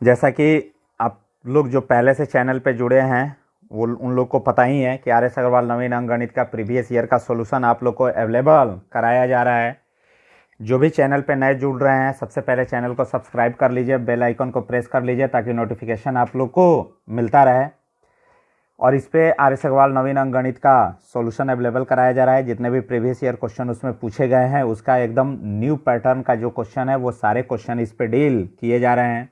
जैसा कि आप लोग जो पहले से चैनल पे जुड़े हैं वो उन लोग को पता ही है कि आर एस अग्रवाल नवीन अंक गणित का प्रीवियस ईयर का सॉल्यूशन आप लोग को अवेलेबल कराया जा रहा है। जो भी चैनल पे नए जुड़ रहे हैं सबसे पहले चैनल को सब्सक्राइब कर लीजिए, बेल आइकन को प्रेस कर लीजिए ताकि नोटिफिकेशन आप लोग को मिलता रहे। और इस पे आर एस अग्रवाल नवीन अंक गणित का सॉल्यूशन अवेलेबल कराया जा रहा है। जितने भी प्रीवियस ईयर क्वेश्चन उसमें पूछे गए हैं उसका एकदम न्यू पैटर्न का जो क्वेश्चन है वो सारे क्वेश्चन इस पे डील किए जा रहे हैं।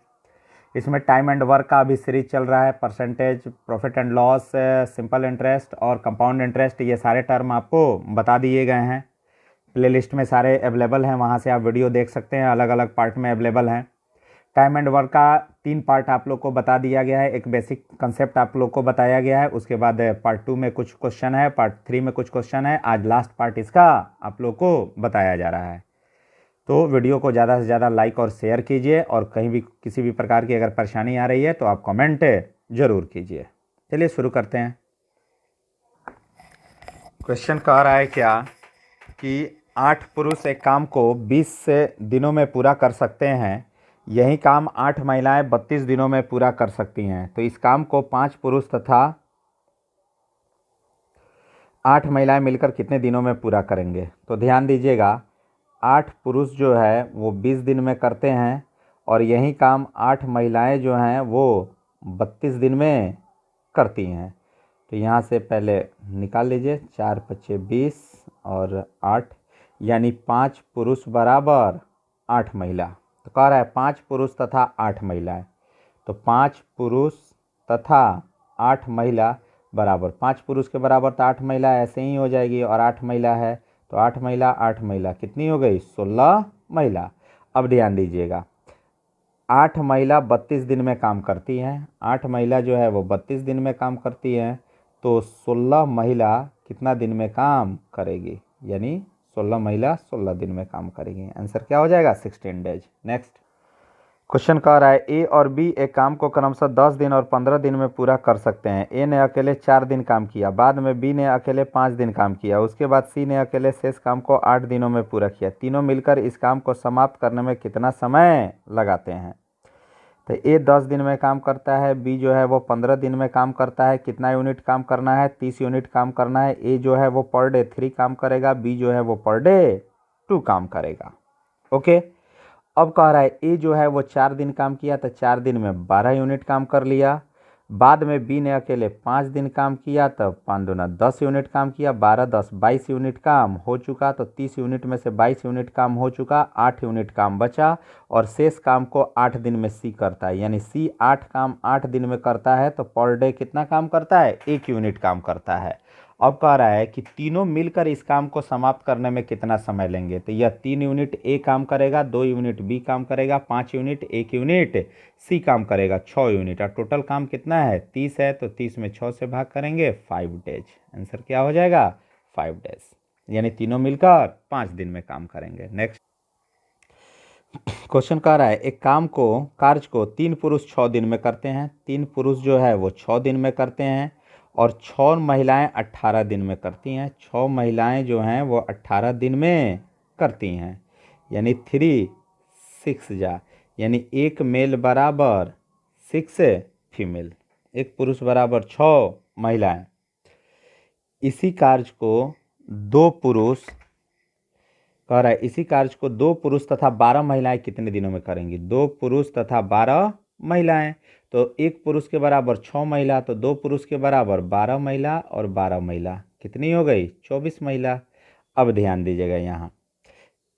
इसमें टाइम एंड वर्क का अभी सीरीज चल रहा है। Percentage, profit and loss, simple interest और कंपाउंड इंटरेस्ट, ये सारे टर्म आपको बता दिए गए हैं। प्लेलिस्ट में सारे अवेलेबल हैं, वहाँ से आप वीडियो देख सकते हैं, अलग अलग पार्ट में अवेलेबल हैं। टाइम एंड वर्क का 3 पार्ट आप लोग को बता दिया गया है। एक बेसिक कंसेप्ट आप लोग को बताया गया है, उसके बाद पार्ट 2 में कुछ क्वेश्चन है, पार्ट 3 में कुछ क्वेश्चन है, आज लास्ट पार्ट इसका आप लोग को बताया जा रहा है। तो वीडियो को ज़्यादा से ज़्यादा लाइक और शेयर कीजिए और कहीं भी किसी भी प्रकार की अगर परेशानी आ रही है तो आप कमेंट ज़रूर कीजिए। चलिए शुरू करते हैं। क्वेश्चन कह रहा है क्या कि 8 पुरुष एक काम को 20 दिनों में पूरा कर सकते हैं, यही काम 8 महिलाएं 32 दिनों में पूरा कर सकती हैं। तो इस काम को 5 पुरुष तथा 8 महिलाएं मिलकर कितने दिनों में पूरा करेंगे? तो ध्यान दीजिएगा, 8 पुरुष जो है वो 20 दिन में करते हैं और यही काम 8 महिलाएं जो हैं वो 32 दिन में करती हैं। तो यहाँ से पहले निकाल लीजिए, 4 पच्चे 20 और 8 यानी 5 पुरुष बराबर 8 महिला। तो कह रहा है 5 पुरुष तथा 8 महिलाएं। तो 5 पुरुष तथा 8 महिला बराबर, 5 पुरुष के बराबर तो 8 महिला ऐसे ही हो जाएगी और 8 महिला है तो 8 महिला 8 महिला कितनी हो गई? 16 महिला। अब ध्यान दीजिएगा, 8 महिला 32 दिन में काम करती हैं। 8 महिला जो है वो 32 दिन में काम करती हैं, तो 16 महिला कितना दिन में काम करेगी? यानी 16 महिला 16 दिन में काम करेगी। आंसर क्या हो जाएगा? 16 डेज। नेक्स्ट क्वेश्चन कह रहा है ए और बी एक काम को क्रमशः 10 दिन और 15 दिन में पूरा कर सकते हैं। ए ने अकेले 4 दिन काम किया, बाद में बी ने अकेले 5 दिन काम किया, उसके बाद सी ने अकेले शेष काम को 8 दिनों में पूरा किया। तीनों मिलकर इस काम को समाप्त करने में कितना समय लगाते हैं? तो ए 10 दिन में काम करता है, बी जो है वो 15 दिन में काम करता है। कितना यूनिट काम करना है? 30 यूनिट काम करना है। ए जो है वो पर डे 3 काम करेगा, बी जो है वो पर डे 2 काम करेगा। ओके, अब कह रहा है ए जो है वो 4 दिन काम किया तो 4 दिन में 12 यूनिट काम कर लिया। बाद में बी ने अकेले 5 दिन काम किया तो 5 दूना 10 यूनिट काम किया, 12 10 22 यूनिट काम हो चुका। तो 30 यूनिट में से 22 यूनिट काम हो चुका, 8 यूनिट काम बचा और शेष काम को 8 दिन में सी करता है। यानी सी 8 काम 8 दिन में करता है तो पर डे कितना काम करता है? 1 यूनिट काम करता है। अब कह रहा है कि तीनों मिलकर इस काम को समाप्त करने में कितना समय लेंगे? तो यह 3 यूनिट ए काम करेगा, 2 यूनिट बी काम करेगा, 5 यूनिट 1 यूनिट सी काम करेगा, 6 यूनिट। और टोटल काम कितना है? 30 है तो 30 में 6 से भाग करेंगे, 5 डेज। आंसर क्या हो जाएगा? 5 डेज। यानी तीनों मिलकर 5 दिन में काम करेंगे। नेक्स्ट क्वेश्चन कह रहा है एक कार्य को 3 पुरुष 6 दिन में करते हैं। 3 पुरुष जो है वो 6 दिन में करते हैं और 6 महिलाएं 18 दिन में करती हैं। 6 महिलाएं जो हैं वो 18 दिन में करती हैं। यानी 3 6 जा, यानी एक मेल बराबर 6 फीमेल, एक पुरुष बराबर 6 महिलाएं। इसी कार्य को 2 पुरुष कह रहा है, इसी कार्य को 2 पुरुष तथा 12 महिलाएं कितने दिनों में करेंगी? 2 पुरुष तथा 12 महिलाएं। तो एक पुरुष के बराबर 6 महिला, तो 2 पुरुष के बराबर 12 महिला और 12 महिला कितनी हो गई? 24 महिला। अब ध्यान दीजिएगा, यहाँ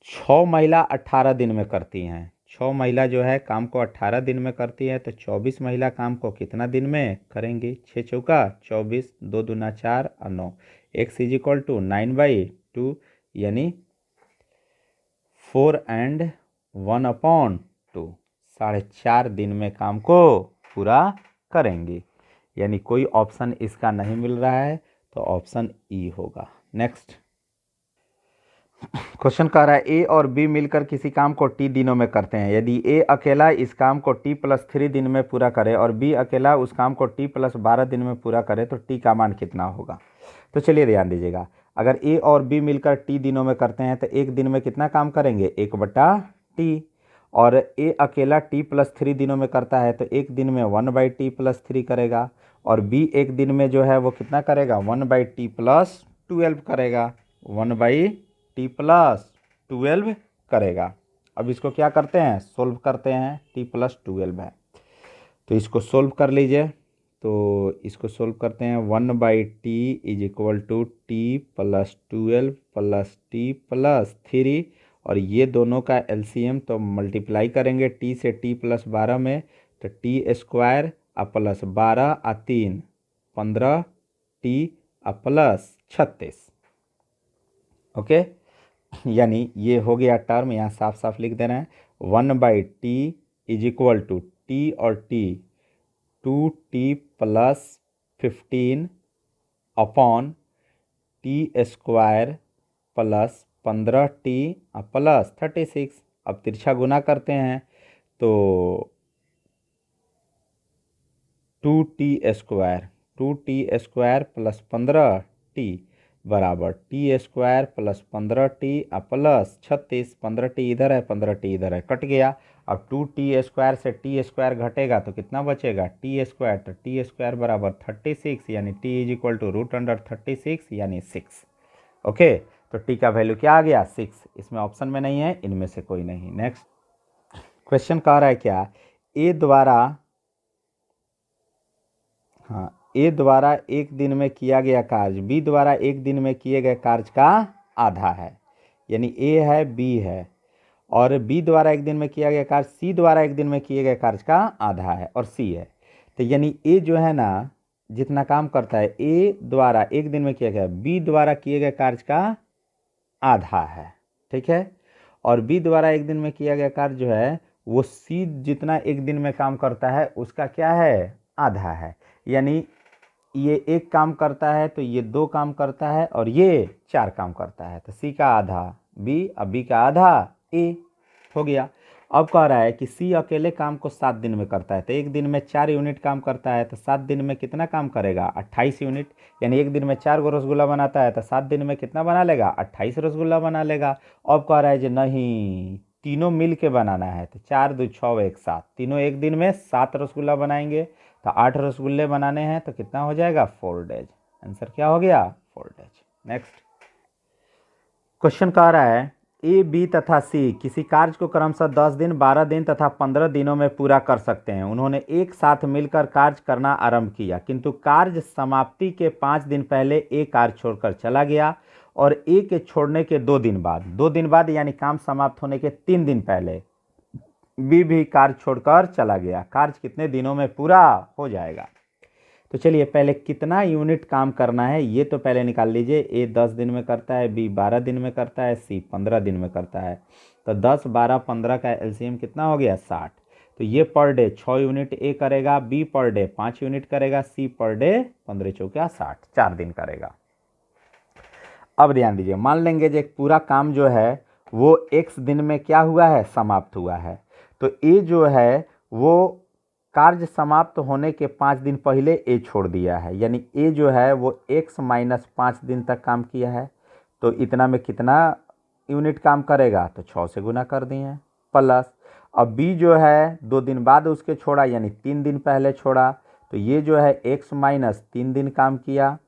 6 महिला 18 दिन में करती हैं। 6 महिला जो है काम को 18 दिन में करती है, तो 24 महिला काम को कितना दिन में करेंगी? 6 चौका 24, 2 दूना 4 और 9, x इज इक्वल टू 9/2 यानी 4 and 1/2, 4.5 दिन में काम को पूरा करेंगी। यानी कोई ऑप्शन इसका नहीं मिल रहा है तो ऑप्शन ई होगा। नेक्स्ट क्वेश्चन कह रहा है ए और बी मिलकर किसी काम को टी दिनों में करते हैं। यदि ए अकेला इस काम को t+3 दिन में पूरा करे और बी अकेला उस काम को t+12 दिन में पूरा करे तो टी का मान कितना होगा? तो चलिए ध्यान दीजिएगा, अगर ए और बी मिलकर टी दिनों में करते हैं तो एक दिन में कितना काम करेंगे? 1/t। और ए अकेला t+3 दिनों में करता है तो एक दिन में 1/t+3 करेगा, और बी एक दिन में जो है वो कितना करेगा 1/t+12 करेगा, 1/t+12 करेगा। अब इसको क्या करते हैं, सोल्व करते हैं, t+12 है तो इसको सोल्व कर लीजिए। तो इसको सोल्व करते हैं, 1/t = t+12 + t+3, और ये दोनों का एलसीएम तो मल्टीप्लाई करेंगे t से t+12 में, तो t² +12 3 15t +36। ओके, यानी ये हो गया टर्म, यहाँ साफ साफ लिख दे रहे हैं 1/t = t और t 2t+15 upon t² +15t +36। अब तिरछा गुना करते हैं तो 2t² +15t बराबर t² +15t +36। 15t इधर है, 15t इधर है, कट गया। अब 2t² से t² घटेगा तो कितना बचेगा, t², तो t² बराबर 36, यानी t = √36 यानी 6। ओके, तो t का वैल्यू क्या आ गया 6। इसमें ऑप्शन में नहीं है, इनमें से कोई नहीं। नेक्स्ट क्वेश्चन कह रहा है क्या, ए द्वारा एक दिन में किया गया कार्य बी द्वारा एक दिन में किए गए कार्य का आधा है, यानी ए है बी है, और बी द्वारा एक दिन में किया गया कार्य सी द्वारा एक दिन में किए गए कार्य का आधा है, और सी है। तो यानी ए जो है ना जितना काम करता है ए द्वारा एक दिन में किया गया बी द्वारा किए गए कार्य का आधा है, ठीक है। और बी द्वारा एक दिन में किया गया कार्य जो है वो सी जितना एक दिन में काम करता है उसका क्या है, आधा है। यानी ये एक काम करता है तो ये 2 काम करता है, और ये 4 काम करता है, तो सी का आधा बी, अब बी का आधा ए हो गया। अब कह रहा है कि सी अकेले काम को 7 दिन में करता है, तो एक दिन में 4 यूनिट काम करता है, तो 7 दिन में कितना काम करेगा 28 यूनिट, यानी एक दिन में 4 गो रसगुल्ला बनाता है तो 7 दिन में कितना बना लेगा 28 रसगुल्ला बना लेगा। अब कह रहा है कि नहीं, तीनों मिल के बनाना है, तो 4 2 6 1 7, तीनों एक दिन में 7 रसगुल्ला बनाएंगे, तो 8 रसगुल्ले बनाने हैं, तो कितना हो जाएगा 4 डेज। आंसर क्या हो गया 4 डेज। नेक्स्ट क्वेश्चन कह रहा है ए बी तथा सी किसी कार्य को क्रमशः 10 दिन 12 दिन तथा 15 दिनों में पूरा कर सकते हैं। उन्होंने एक साथ मिलकर कार्य करना आरंभ किया, किंतु कार्य समाप्ति के 5 दिन पहले ए कार्य छोड़कर चला गया, और ए के छोड़ने के 2 दिन बाद यानी काम समाप्त होने के 3 दिन पहले बी भी कार्य छोड़कर चला गया। कार्य कितने दिनों में पूरा हो जाएगा। तो चलिए पहले कितना यूनिट काम करना है ये तो पहले निकाल लीजिए। ए 10 दिन में करता है, बी 12 दिन में करता है, सी 15 दिन में करता है, तो 10 12 15 का एलसीएम कितना हो गया 60। तो ये पर डे 6 यूनिट ए करेगा, बी पर डे 5 यूनिट करेगा, सी पर डे 15 चौका 60, 4 दिन करेगा। अब ध्यान दीजिए, मान लेंगे जो एक पूरा काम जो है वो x दिन में क्या हुआ है समाप्त हुआ है, तो ए जो है वो कार्य समाप्त होने के 5 दिन पहले ए छोड़ दिया है, यानी ए जो है वो x - 5 दिन तक काम किया है, तो इतना में कितना यूनिट काम करेगा, तो 6 से गुना कर दिए, प्लस अब बी जो है 2 दिन बाद उसके छोड़ा, यानी 3 दिन पहले छोड़ा, तो ये जो है x - 3 दिन काम किया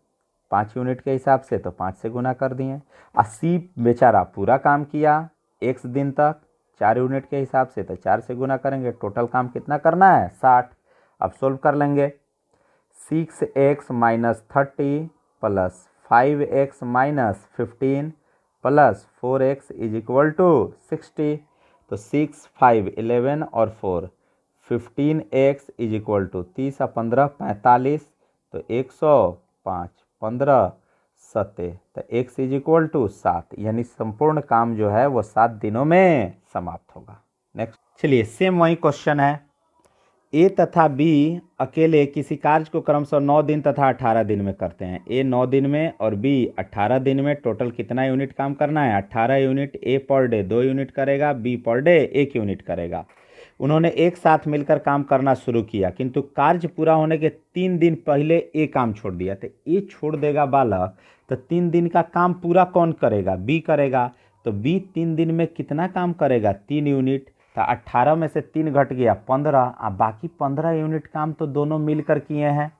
5 यूनिट के हिसाब से, तो 5 से गुना कर दिए। और सी बेचारा पूरा काम किया x दिन तक 4 यूनिट के हिसाब से, तो 4 से गुना करेंगे, टोटल काम कितना करना है 60। अब सोल्व कर लेंगे, 6x - 30 + 5x - 15 + 4x = 60, तो 6 5 11 और 4 15x = 30 और 15 45, तो 105 15 7, तो x = 7, यानी संपूर्ण काम जो है वो 7 दिनों में समाप्त होगा। नेक्स्ट चलिए सेम वही क्वेश्चन है, ए तथा बी अकेले किसी कार्य को क्रमशः 9 दिन तथा 18 दिन में करते हैं। ए 9 दिन में और बी 18 दिन में टोटल कितना यूनिट काम करना है 18 यूनिट। ए पर डे 2 यूनिट करेगा, बी पर डे 1 यूनिट करेगा। उन्होंने एक साथ मिलकर काम करना शुरू किया, किंतु कार्य पूरा होने के 3 दिन पहले ए काम छोड़ दिया, तो ए छोड़ देगा बालक, तो 3 दिन का काम पूरा कौन करेगा, बी करेगा, तो बी 3 दिन में कितना काम करेगा 3 यूनिट, तो 18 में से 3 घट गया 15, अब बाकी 15 यूनिट काम तो दोनों मिलकर किए हैं।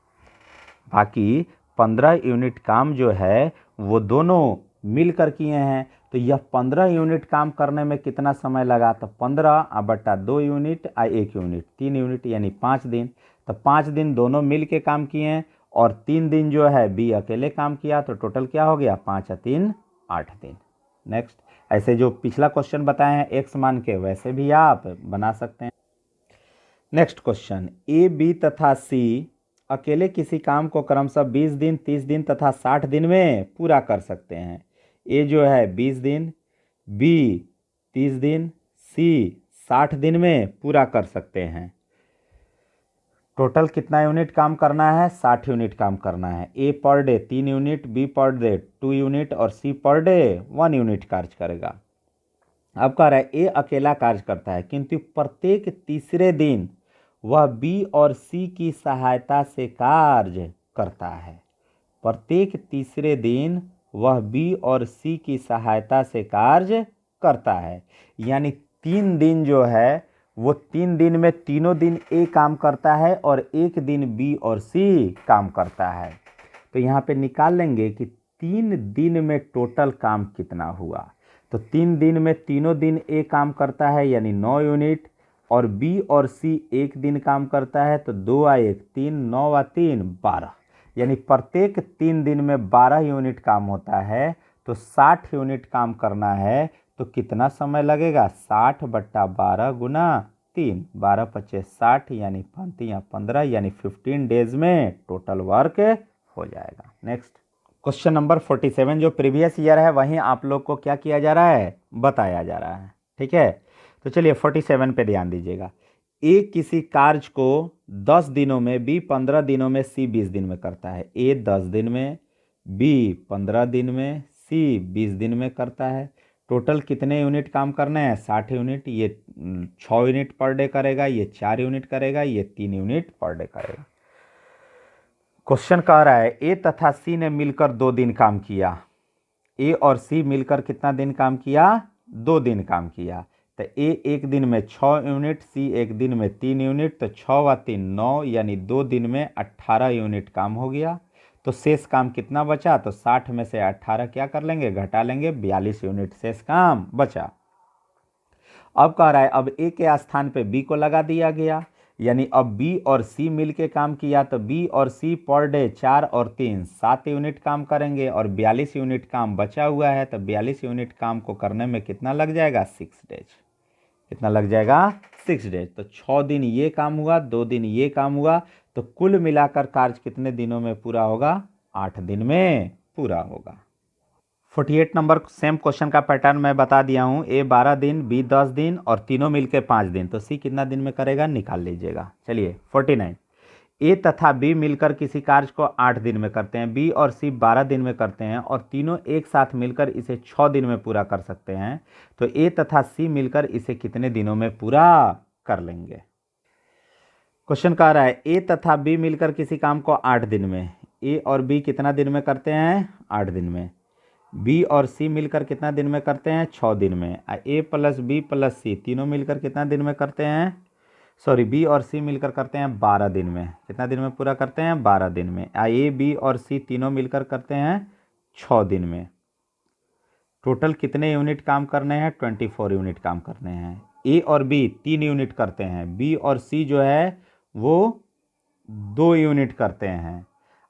बाकी 15 यूनिट काम जो है वो दोनों मिलकर किए हैं। तो यह 15 यूनिट काम करने में कितना समय लगा? तो 15 बटा 2 यूनिट 1 यूनिट 3 यूनिट यानी 5 दिन। तो 5 दिन दोनों मिल के काम किए हैं और 3 दिन जो है बी अकेले काम किया। तो टोटल क्या हो गया? 5 और 3 8 दिन। नेक्स्ट, ऐसे जो पिछला क्वेश्चन बताए हैं एक्स मान के, वैसे भी आप बना सकते हैं। नेक्स्ट क्वेश्चन, ए बी तथा सी अकेले किसी काम को क्रमशः 20 दिन 30 दिन तथा 60 दिन में पूरा कर सकते हैं। ए जो है 20 दिन, बी 30 दिन, सी 60 दिन में पूरा कर सकते हैं। टोटल कितना यूनिट काम करना है? 60 यूनिट काम करना है। A per day 3 unit, B per day 2 unit और सी पर डे 1 यूनिट कार्य करेगा। अब कह रहा है ए अकेला कार्य करता है किंतु प्रत्येक तीसरे दिन वह बी और सी की सहायता से कार्य करता है। प्रत्येक तीसरे दिन वह बी और सी की सहायता से कार्य करता है। यानी 3 दिन जो है वो 3 दिन में तीनों दिन ए काम करता है और 1 दिन बी और सी काम करता है। तो यहाँ पे निकाल लेंगे कि 3 दिन में टोटल काम कितना हुआ। तो 3 दिन में तीनों दिन ए काम करता है यानी 9 यूनिट और बी और सी 1 दिन काम करता है। तो 2 आ 1 3, 9 आ 3 12, यानी प्रत्येक 3 दिन में 12 यूनिट काम होता है। तो 60 यूनिट काम करना है तो कितना समय लगेगा? 60 बट्टा 12 गुना 3, 12 पच्चीस 60 यानी 15 यानी 15 डेज में टोटल वर्क हो जाएगा। नेक्स्ट क्वेश्चन नंबर 47 जो प्रीवियस ईयर है वहीं आप लोग को क्या किया जा रहा है? बताया जा रहा है। ठीक है, तो चलिए 47 पे ध्यान दीजिएगा। ए किसी कार्य को 10 दिनों में, बी 15 दिनों में, सी 20 दिन में करता है। ए 10 दिन में, बी 15 दिन में, सी 20 दिन में करता है। टोटल कितने यूनिट काम करने हैं? 60 यूनिट। ये 6 यूनिट पर डे करेगा, ये 4 यूनिट करेगा, ये 3 यूनिट पर डे करेगा। क्वेश्चन कह रहा है ए तथा सी ने मिलकर 2 दिन काम किया। ए और सी मिलकर कितना दिन काम किया? 2 दिन काम किया। तो ए 1 दिन में 6 यूनिट, सी 1 दिन में 3 यूनिट। तो 6 व 3 9 यानी 2 दिन में 18 यूनिट काम हो गया। तो शेष काम कितना बचा? तो 60 में से 18 क्या कर लेंगे? घटा लेंगे, 42 यूनिट शेष काम बचा। अब कह रहा है अब ए के स्थान पे बी को लगा दिया गया, यानी अब बी और सी मिल के काम किया। तो बी और सी पर डे 4 और 3 7 यूनिट काम करेंगे और 42 यूनिट काम बचा हुआ है। तो 42 यूनिट काम को करने में कितना लग जाएगा? 6 डेज। कितना लग जाएगा? 6 डेज। तो 6 दिन ये काम हुआ, 2 दिन ये काम हुआ। तो कुल मिलाकर कार्य कितने दिनों में पूरा होगा? 8 दिन में पूरा होगा। 48 नंबर सेम क्वेश्चन का पैटर्न मैं बता दिया हूँ। ए 12 दिन, बी 10 दिन और तीनों मिलकर 5 दिन। तो सी कितना दिन में करेगा? निकाल लीजिएगा। चलिए 49, ए तथा बी मिलकर किसी कार्य को 8 दिन में करते हैं। बी और सी 12 दिन में करते हैं और तीनों एक साथ मिलकर इसे 6 दिन में पूरा कर सकते हैं। तो ए तथा सी मिलकर इसे कितने दिनों में पूरा कर लेंगे? क्वेश्चन कह रहा है ए तथा बी मिलकर किसी काम को 8 दिन में। ए और बी कितना दिन में करते हैं? 8 दिन में। बी और सी मिलकर कितना दिन में करते हैं? 6 दिन में। ए प्लस बी प्लस सी तीनों मिलकर कितना दिन में करते हैं? सॉरी, बी और सी मिलकर करते हैं 12 दिन में। कितना दिन में पूरा करते हैं? 12 दिन में। ए बी और सी तीनों मिलकर करते हैं 6 दिन में। टोटल कितने यूनिट काम करने हैं? 24 यूनिट काम करने हैं। ए और बी 3 यूनिट करते हैं, बी और सी जो है वो 2 यूनिट करते हैं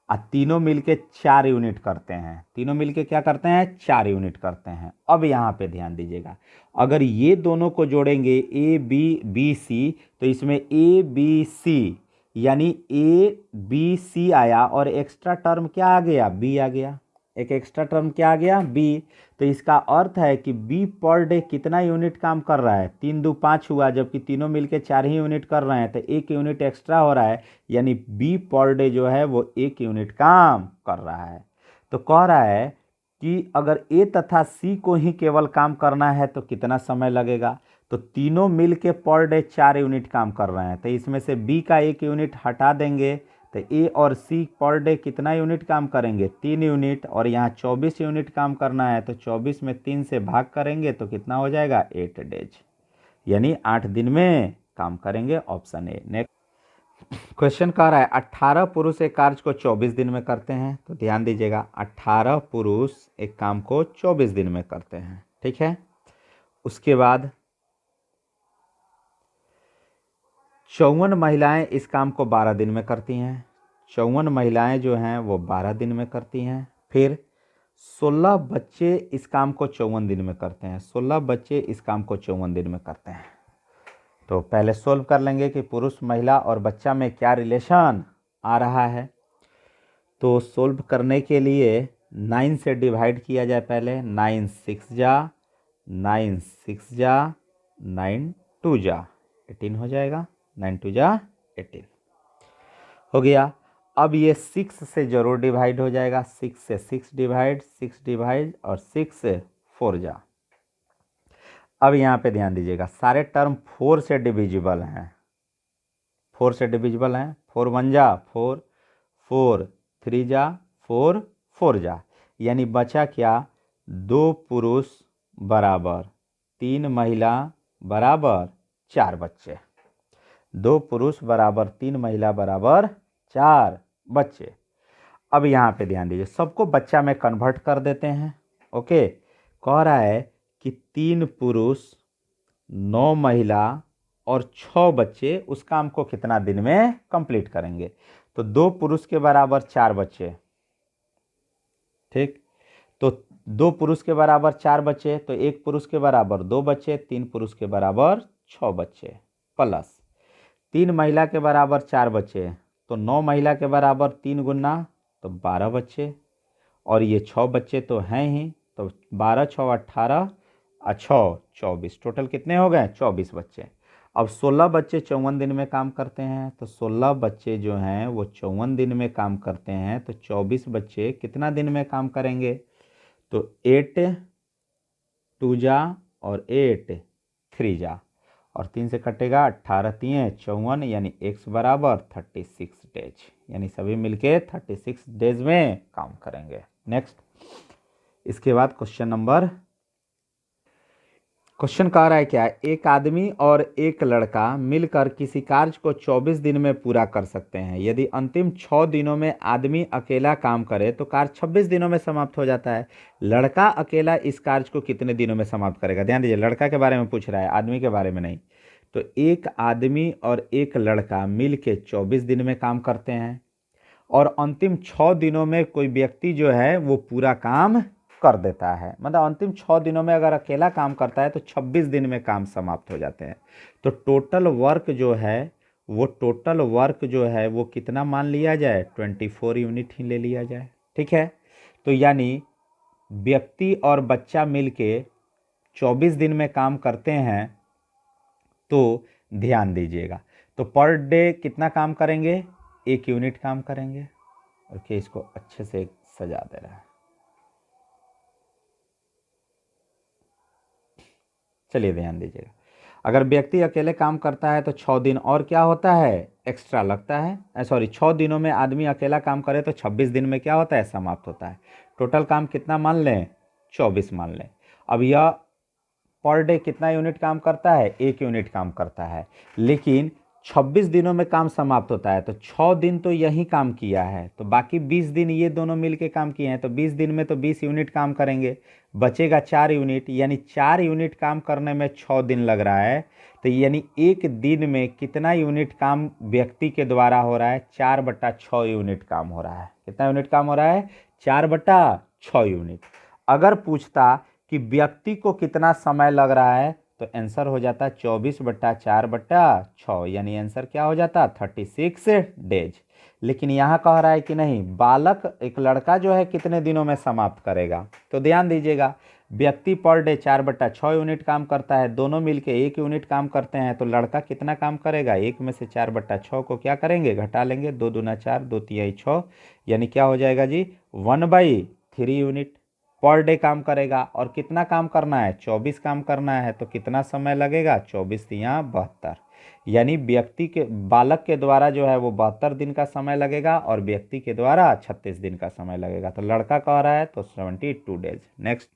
और तीनों मिलके 4 यूनिट करते हैं। तीनों मिलके क्या करते हैं? 4 यूनिट करते हैं। अब यहाँ पे ध्यान दीजिएगा, अगर ये दोनों को जोड़ेंगे ए बी बी सी, तो इसमें ए बी सी यानी ए बी सी आया और एक्स्ट्रा टर्म क्या आ गया? बी आ गया। एक एक्स्ट्रा टर्म क्या आ गया? बी। तो इसका अर्थ है कि बी पर डे कितना यूनिट काम कर रहा है? 3 2 5 हुआ, जबकि तीनों मिलके 4 ही यूनिट कर रहे हैं। तो 1 यूनिट एक्स्ट्रा हो रहा है, यानी बी पर डे जो है वो 1 यूनिट काम कर रहा है। तो कह रहा है कि अगर ए तथा सी को ही केवल काम करना है तो कितना समय लगेगा? तो तीनों मिल के पर डे 4 यूनिट काम कर रहे हैं। तो इसमें से बी का 1 यूनिट हटा देंगे तो ए और सी पर डे कितना यूनिट काम करेंगे? 3 यूनिट। और यहाँ 24 यूनिट काम करना है तो 24 में 3 से भाग करेंगे तो कितना हो जाएगा? 8 डेज। यानी 8 दिन में काम करेंगे, ऑप्शन ए। नेक्स्ट क्वेश्चन कह रहा है 18 पुरुष एक कार्य को 24 दिन में करते हैं। तो ध्यान दीजिएगा, 18 पुरुष एक काम को 24 दिन में करते हैं, ठीक है। उसके बाद 54 महिलाएं इस काम को 12 दिन में करती हैं। 54 महिलाएं जो हैं वो 12 दिन में करती हैं। फिर 16 बच्चे इस काम को 54 दिन में करते हैं। 16 बच्चे इस काम को 54 दिन में करते हैं। तो पहले सोल्व कर लेंगे कि पुरुष, महिला और बच्चा में क्या रिलेशन आ रहा है। तो सोल्व करने के लिए 9 से डिवाइड किया जाए पहले। 9 6 जा, 9 6 जा, 9 2 जा, 18 हो जाएगा। 9 2 जा 18 हो गया। अब ये 6 से जरूर डिवाइड हो जाएगा। 6 से 6 डिवाइड, 6 डिवाइड और 6 4 जा। अब यहाँ पे ध्यान दीजिएगा, सारे टर्म 4 से डिविजिबल हैं। 4 से डिविजिबल हैं। 4 1 जा 4, 4 3 जा 4, 4 जा, यानी बचा क्या, 2 पुरुष बराबर 3 महिला बराबर 4 बच्चे। 2 पुरुष बराबर 3 महिला बराबर 4 बच्चे। अब यहाँ पे ध्यान दीजिए, सबको बच्चा में कन्वर्ट कर देते हैं। ओके, कह रहा है कि 3 पुरुष 9 महिला और 6 बच्चे उस काम को कितना दिन में कंप्लीट करेंगे। तो 2 पुरुष के बराबर 4 बच्चे, ठीक। तो 2 पुरुष के बराबर 4 बच्चे, तो 1 पुरुष के बराबर 2 बच्चे, 3 पुरुष के बराबर 6 बच्चे, प्लस 3 महिला के बराबर 4 बच्चे, तो 9 महिला के बराबर 3 गुना तो 12 बच्चे, और ये 6 बच्चे तो हैं ही, तो 12 6 18 और 6 24, टोटल कितने हो गए, 24 बच्चे। अब 16 बच्चे 54 दिन में काम करते हैं, तो 16 बच्चे जो हैं वो 54 दिन में काम करते हैं, तो 24 बच्चे कितना दिन में काम करेंगे। तो 8 2 जा और 8 3 जा, और 3 से कटेगा, 18 3 54, यानी x बराबर 36 डेज, यानी सभी मिलके 36 डेज में काम करेंगे। नेक्स्ट, इसके बाद क्वेश्चन कह रहा है क्या, एक आदमी और एक लड़का मिलकर किसी कार्य को 24 दिन में पूरा कर सकते हैं। यदि अंतिम 6 दिनों में आदमी अकेला काम करे तो कार्य 26 दिनों में समाप्त हो जाता है। लड़का अकेला इस कार्य को कितने दिनों में समाप्त करेगा। ध्यान दीजिए, लड़का के बारे में पूछ रहा है, आदमी के बारे में नहीं। तो एक आदमी और एक लड़का मिल के 24 दिन में काम करते हैं, और अंतिम 6 दिनों में कोई व्यक्ति जो है वो पूरा काम कर देता है। मतलब अंतिम 6 दिनों में अगर अकेला काम करता है तो 26 दिन में काम समाप्त हो जाते हैं। तो टोटल वर्क जो है वो कितना मान लिया जाए, 24 यूनिट ही ले लिया जाए, ठीक है। तो यानी व्यक्ति और बच्चा मिलके 24 दिन में काम करते हैं। तो ध्यान दीजिएगा, तो पर डे कितना काम करेंगे, 1 यूनिट काम करेंगे। ओके, इसको अच्छे से सजा दे रहा है। चलिए ध्यान दीजिएगा, अगर व्यक्ति अकेले काम करता है तो 6 दिन और क्या होता है, एक्स्ट्रा लगता है। 6 दिनों में आदमी अकेला काम करे तो 26 दिन में क्या होता है, समाप्त होता है। टोटल काम कितना मान लें, 24 मान लें। अब यह पर डे कितना यूनिट काम करता है, 1 यूनिट काम करता है, लेकिन 26 दिनों में काम समाप्त होता है। तो 6 दिन तो यही काम किया है, तो बाकी 20 दिन ये दोनों मिलके काम किए हैं, तो 20 दिन में तो 20 यूनिट काम करेंगे, बचेगा 4 यूनिट, यानी 4 यूनिट काम करने में 6 दिन लग रहा है। तो यानी एक दिन में कितना यूनिट काम व्यक्ति के द्वारा हो रहा है, 4/6 यूनिट काम हो रहा है। कितना यूनिट काम हो रहा है, 4/6 यूनिट। अगर पूछता कि व्यक्ति को कितना समय लग रहा है, तो आंसर हो जाता 24/4/6, यानी आंसर क्या हो जाता, 36 डेज। लेकिन यहाँ कह रहा है कि नहीं, बालक एक लड़का जो है कितने दिनों में समाप्त करेगा। तो ध्यान दीजिएगा, व्यक्ति पर डे 4/6 यूनिट काम करता है, दोनों मिलके 1 यूनिट काम करते हैं, तो लड़का कितना काम करेगा, 1 में से 4/6 को क्या करेंगे, घटा लेंगे, 2 दूना 4, 2 तिहाई 6, यानी क्या हो जाएगा जी, 1/3 यूनिट पर डे काम करेगा। और कितना काम करना है, 24 काम करना है, तो कितना समय लगेगा, 24 तिया 72, यानी व्यक्ति के, बालक के द्वारा जो है वो 72 दिन का समय लगेगा, और व्यक्ति के द्वारा 36 दिन का समय लगेगा। तो लड़का कह रहा है तो 72 डेज। नेक्स्ट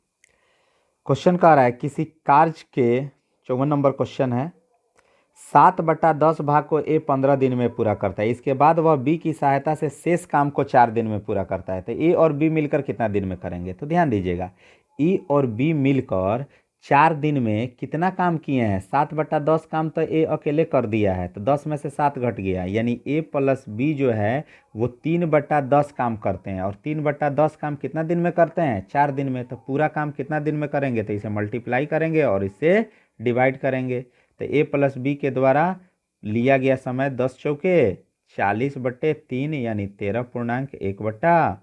क्वेश्चन कह रहा है, किसी कार्य के 54 नंबर क्वेश्चन है। 7/10 भाग को ए 15 दिन में पूरा करता है, इसके बाद वह बी की सहायता से शेष काम को 4 दिन में पूरा करता है, तो ए और बी मिलकर कितना दिन में करेंगे? तो ध्यान दीजिएगा, ए और बी मिलकर 4 दिन में कितना काम किए हैं? 7/10 काम तो ए अकेले कर दिया है, तो 10 में से 7 घट गया, यानी ए प्लस बी जो है वो 3/10 काम करते हैं, और 3/10 काम कितना दिन में करते हैं? 4 दिन में। तो पूरा काम कितना दिन में करेंगे? तो इसे मल्टीप्लाई करेंगे और इससे डिवाइड करेंगे। तो ए प्लस बी के द्वारा लिया गया समय 10 चौके 40/3 यानी 13.1/3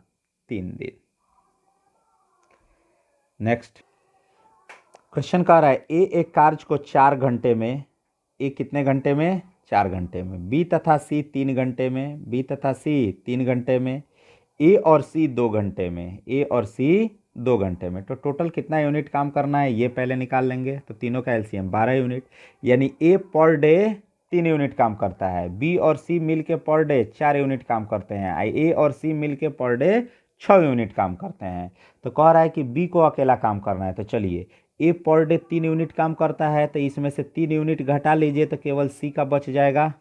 दिन। नेक्स्ट क्वेश्चन कह रहा है ए एक कार्य को 4 घंटे में, ए कितने घंटे में? 4 घंटे में, बी तथा सी 3 घंटे में, बी तथा सी 3 घंटे में, ए और सी 2 घंटे में, ए और सी 2 घंटे में। तो टोटल कितना यूनिट काम करना है ये पहले निकाल लेंगे। तो तीनों का एलसीएम 12 यूनिट, यानी ए पर डे 3 यूनिट काम करता है, बी और सी मिल के पर डे 4 यूनिट काम करते हैं, ए और सी मिल के पर डे 6 यूनिट काम करते हैं। तो कह रहा है कि बी को अकेला काम करना है, तो चलिए ए पर डे 3 यूनिट काम करता है, तो इसमें से 3 यूनिट घटा लीजिए तो केवल सी का बच जाएगा,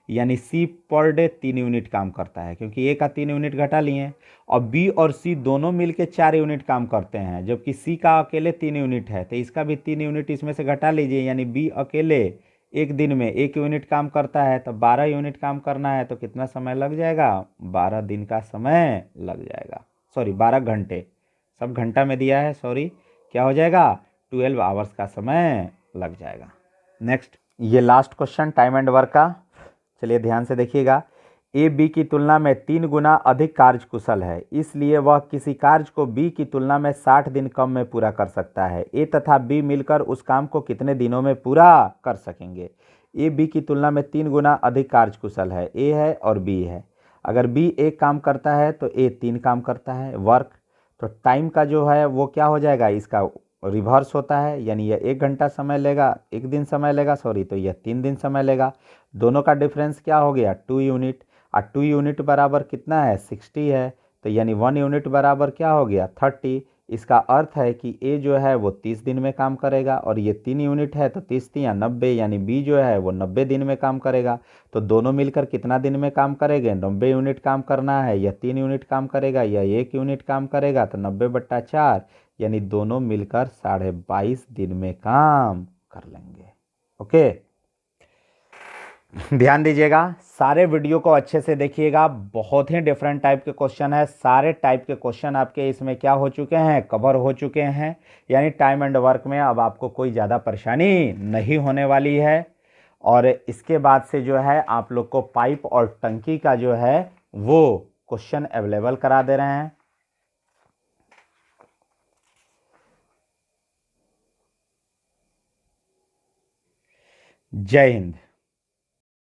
यानी सी पर डे 3 यूनिट काम करता है, क्योंकि ए का 3 यूनिट घटा लिए। और बी और सी दोनों मिलके 4 यूनिट काम करते हैं, जबकि सी का अकेले 3 यूनिट है, तो इसका भी 3 यूनिट इसमें से घटा लीजिए, यानी बी अकेले एक दिन में 1 यूनिट काम करता है, तो 12 यूनिट काम करना है, तो कितना समय लग जाएगा? 12 दिन का समय लग जाएगा, सॉरी 12 घंटे, सब घंटा में दिया है, सॉरी, क्या हो जाएगा? 12 आवर्स का समय लग जाएगा। नेक्स्ट, ये last question time and work का, चलिए ध्यान से देखिएगा। ए बी की तुलना में 3 गुना अधिक कार्यकुशल है, इसलिए वह किसी कार्य को बी की तुलना में 60 दिन कम में पूरा कर सकता है। ए तथा बी मिलकर उस काम को कितने दिनों में पूरा कर सकेंगे? ए बी की तुलना में 3 गुना अधिक कार्यकुशल है, ए है और बी है। अगर बी एक काम करता है तो ए 3 काम करता है, वर्क। तो टाइम का जो है वो क्या हो जाएगा? इसका रिवर्स होता है, यानी यह 1 घंटा समय लेगा, 1 दिन समय लेगा, सॉरी, तो यह 3 दिन समय लेगा। दोनों का डिफरेंस क्या हो गया? 2 यूनिट, और 2 यूनिट बराबर कितना है? 60 है, तो यानी 1 यूनिट बराबर क्या हो गया? 30। इसका अर्थ है कि ए जो है वो 30 दिन में काम करेगा, और ये 3 यूनिट है, तो 30 या 90, यानी बी जो है वो 90 दिन में काम करेगा। तो दोनों मिलकर कितना दिन में काम करेंगे? 90 यूनिट काम करना है, या 3 यूनिट काम करेगा, या 1 यूनिट काम करेगा, तो 90/4, यानी दोनों मिलकर 22.5 दिन में काम कर लेंगे। ओके, ध्यान दीजिएगा, सारे वीडियो को अच्छे से देखिएगा, बहुत ही डिफरेंट टाइप के क्वेश्चन है, सारे टाइप के क्वेश्चन आपके इसमें क्या हो चुके हैं? कवर हो चुके हैं, यानी टाइम एंड वर्क में अब आपको कोई ज़्यादा परेशानी नहीं होने वाली है। और इसके बाद से जो है आप लोग को पाइप और टंकी का जो है वो क्वेश्चन अवेलेबल करा दे रहे हैं। जय हिंद।